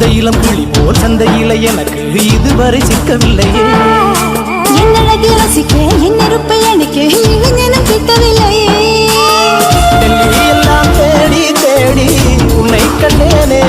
இந்த இளம் புலி போல் சந்தையில எனக்கு இதுவரை சிக்கவில்லையே. என் அழகை ரசிக்க என் நெருப்பை அணைக்க இளைஞனும் கிட்டவில்லையே. எல்லாம் தேடி தேடி உன்னை கண்டேனே.